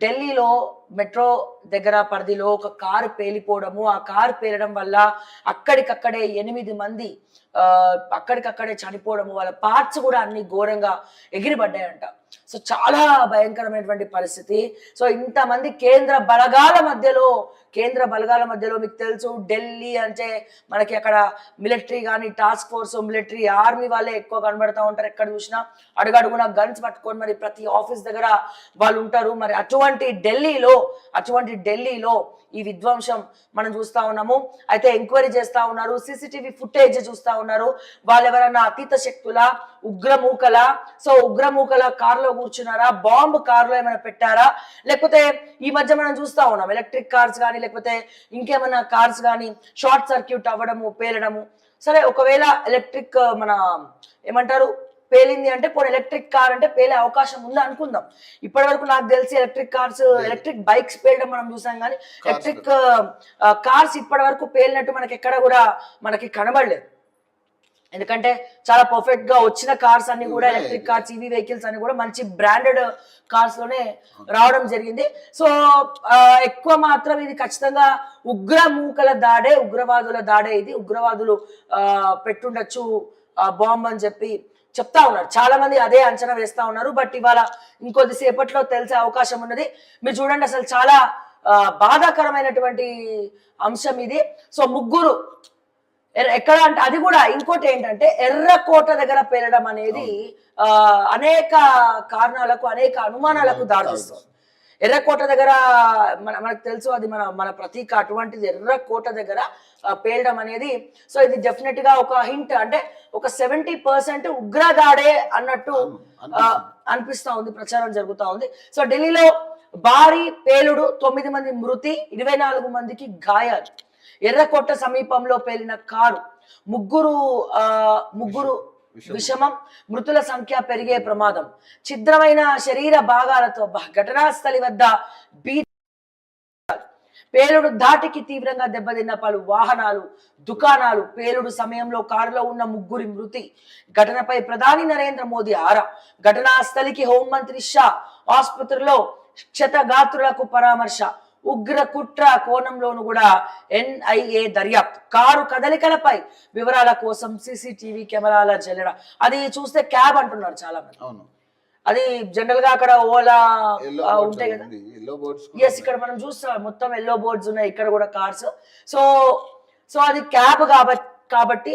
ఢిల్లీలో మెట్రో దగ్గర పరిధిలో ఒక కారు పేలిపోవడము, ఆ కారు పేలడం వల్ల అక్కడికక్కడే 8 మంది అక్కడికక్కడే చనిపోవడము, వాళ్ళ పార్ట్స్ కూడా అన్ని ఘోరంగా ఎగిరిపడ్డాయంట. సో చాలా భయంకరమైనటువంటి పరిస్థితి. సో ఇంతమంది కేంద్ర బలగాల మధ్యలో మీకు తెలుసు ఢిల్లీ అంటే మనకి అక్కడ మిలిటరీ కానీ టాస్క్ ఫోర్స్ మిలిటరీ ఆర్మీ వాళ్ళే ఎక్కువ కనబడతా ఉంటారు. ఎక్కడ చూసినా అడుగడుగునా గన్స్ పట్టుకొని మరి ప్రతి ఆఫీస్ దగ్గర వాళ్ళు ఉంటారు. మరి అటువంటి ఢిల్లీలో ఈ విధ్వంసం మనం చూస్తా ఉన్నాము. అయితే ఎంక్వైరీ చేస్తా ఉన్నారు, సీసీటీవీ ఫుటేజ్ చూస్తా ఉన్నారు. వాళ్ళెవరన్నా అతీత శక్తుల ఉగ్రమూకల, సో ఉగ్రమూకల కారులో కూర్చున్నారా, బాంబు కారులో ఏమైనా పెట్టారా, లేకపోతే ఈ మధ్య మనం చూస్తా ఉన్నాం ఎలక్ట్రిక్ కార్స్ కానీ లేకపోతే ఇంకేమైనా కార్స్ కానీ షార్ట్ సర్క్యూట్ అవ్వడము, పేలడము. సరే ఒకవేళ ఎలక్ట్రిక్ మన ఏమంటారు పేలింది అంటే పోనీ ఎలక్ట్రిక్ కార్ అంటే పేలే అవకాశం ఉందా అనుకుందాం. ఇప్పటి వరకు నాకు తెలిసి ఎలక్ట్రిక్ బైక్స్ పేలడం మనం చూసాం, కానీ ఎలక్ట్రిక్ కార్స్ ఇప్పటి వరకు పేలినట్టు మనకి ఎక్కడ కూడా మనకి కనబడలేదు. ఎందుకంటే చాలా పర్ఫెక్ట్ గా వచ్చిన కార్స్ అన్ని కూడా ఎలక్ట్రిక్ కార్స్, ఈవీ వెహికల్స్ అన్ని కూడా మంచి బ్రాండెడ్ కార్స్ లోనే రావడం జరిగింది. సో ఎక్కువ మాత్రం ఇది ఖచ్చితంగా ఉగ్రవాదుల దాడే ఇది. ఉగ్రవాదులు పెట్టుండొచ్చు బాంబ్ అని చెప్పి చెప్తా ఉన్నారు. చాలా మంది అదే అంచనా వేస్తా ఉన్నారు. బట్ ఇవాళ ఇంకొద్దిసేపట్లో తెలిసే అవకాశం ఉన్నది. మీరు చూడండి, అసలు చాలా బాధాకరమైనటువంటి అంశం ఇది. సో ముగ్గురు ఎక్కడ అంటే అది కూడా ఇంకోటి ఏంటంటే ఎర్రకోట దగ్గర పేలడం అనేది అనేక కారణాలకు అనేక అనుమానాలకు దారితీస్తుంది. ఎర్రకోట దగ్గర మనకు తెలుసు అది మన ప్రతీక. అటువంటిది ఎర్రకోట దగ్గర పేలడం అనేది సో ఇది డెఫినెట్ గా ఒక హింట్, అంటే ఒక 70% ఉగ్రదాడే అన్నట్టు అనిపిస్తా ఉంది, ప్రచారం జరుగుతా ఉంది. సో ఢిల్లీలో భారీ పేలుడు, 9 మంది మృతి, 24 మందికి గాయాలు. ఎర్రకోట సమీపంలో పేలిన కారు, ముగ్గురు విషమం, మృతుల సంఖ్య పెరిగే ప్రమాదం. ఛిద్రమైన శరీర భాగాలతో ఘటనా స్థలి వద్ద పేలుడు ధాటికి తీవ్రంగా దెబ్బతిన్న పలు వాహనాలు, దుకాణాలు. పేలుడు సమయంలో కారులో ఉన్న ముగ్గురి మృతి. ఘటనపై ప్రధాని నరేంద్ర మోదీ ఆరా. ఘటనా స్థలికి హోంమంత్రి షా, ఆసుపత్రిలో క్షతగాత్రులకు పరామర్శ. ఉగ్ర కుట్ర కోణంలోను కూడా NIA దర్యాప్తు. కారు కదలికలపై వివరాల కోసం సీసీటీవీ కెమెరాల జల్లెడ. అది చూస్తే క్యాబ్ అంటున్నారు చాలా మంది. అది జనరల్ గా అక్కడ ఓలా ఉంటాయి కదా, ఎస్ ఇక్కడ మనం చూస్తాం మొత్తం ఎల్లో బోర్డ్స్ ఉన్నాయి, ఇక్కడ కూడా కార్స్. సో అది క్యాబ్ కాబట్టి